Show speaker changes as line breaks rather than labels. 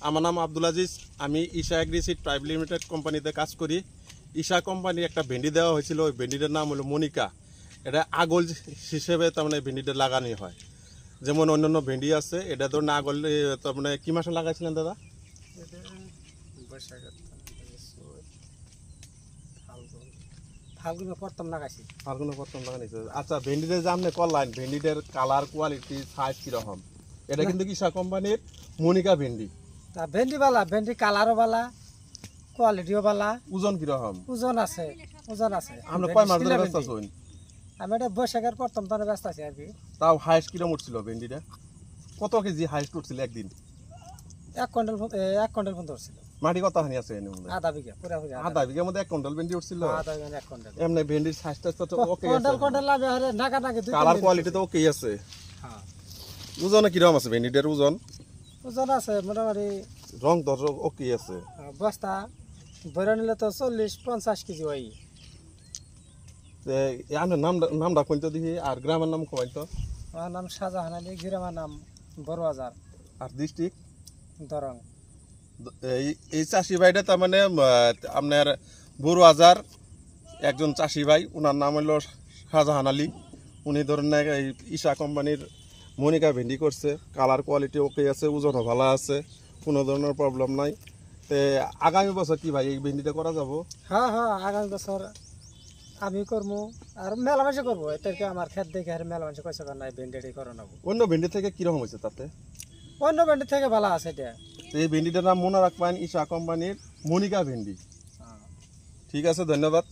আমার নাম আব্দুল আজিজ। আমি ঈশা এগ্রিসিড প্রাইভেট লিমিটেড কোম্পানিতে কাজ করি। ঈশা কোম্পানি একটা ভেন্ডি দেওয়া হয়েছিল, ওই ভেন্ডিটার নাম হলো মনিকা। এটা আগল হিসেবে তার মানে ভেন্ডিটা লাগানো হয়। যেমন অন্যান্য ভেন্ডি আছে, এটা ধরুন আগল তার মানে কি মাসে লাগাইছিলেন দাদা?
ফাল্গুনে প্রথম লাগাইছি।
ফাল্গুনে প্রথম লাগাইছে। আচ্ছা, ভেন্ডিটা যে আপনি করলেন, ভেন্ডিটার কালার, কোয়ালিটি, সাইজ কিরকম? এটা কিন্তু ঈশা কোম্পানির মনিকা ভেন্ডি।
তা ভেন্ডি বালা, ভেন্ডি কালারও বালা, কোয়ালিটিও বালা।
ওজন কিরকম?
ওজন আছে, ওজন আছে।
আপনি কয় মাস ধরে ব্যস্ত আছেন?
আমি এটা বৈশাখের প্রথম তনে ব্যস্ত আছি আর কি।
তাও হাইস্ট কিরকম উঠছিল ভেন্ডিটা? কত কেজি হাইস্ট উঠছিল একদিন?
1 কুইন্টাল পর্যন্ত উঠছিল।
মাটি কত হানি আছে এনে মধ্যে?
আধা বিঘা, পুরাপুরি
আধা বিঘার মধ্যে 1 কুইন্টাল ভেন্ডি উঠছিল।
আধা বিঘা 1 কুইন্টাল।
এমনি ভেন্ডির সাইজটা তো ওকে আছে,
কুইন্টাল লাভে হারে ঢাকা ঢাকি দুই
কালার কোয়ালিটি তো ওকে আছে।
হ্যাঁ,
ওজনে কিরকম আছে ভেন্ডিটার ওজন?
ওজন আছে মোটামুটি।
রং দর্শক ওকে আছে।
বস্তা বইরা নিলে তো 40-50 কেজি হয়।
আপনার নামটা কইতো দেখি, আর গ্রামের নাম কইতো?
আমার নাম শাহজাহান আলী, গ্রামের নাম বড়বাজার,
আর ডিস্ট্রিক্ট
দরং।
এই চাষি ভাইটা তার মানে আপনার বড়বাজার একজন চাষি ভাই, ওনার নাম হলো শাহজাহান আলী। উনি ধরেন এই ঈশা কোম্পানির মনিকা ভেন্ডি করছে। কালার কোয়ালিটি ওকে আছে, ওজনও ভালো আছে, কোনো ধরনের প্রবলেম নাই। তে আগামী বছর কি ভাই এই ভেন্ডিটা করা যাব?
হ্যাঁ হ্যাঁ, আগামী বছর আমি করবো আর মেলা মানুষে করবো। এটাকে আমার খেত দেখে আর মেলা মানুষ কইছে নাই ভেন্ডি করে নেবো।
অন্য ভেন্ডি থেকে কিরকম হয়েছে তাতে?
অন্য ভেন্ডি থেকে ভালো আছে এটা।
এই ভেন্ডিটার নাম মনে রাখবেন, ঈশা কোম্পানির মনিকা ভেন্ডি। ঠিক আছে, ধন্যবাদ।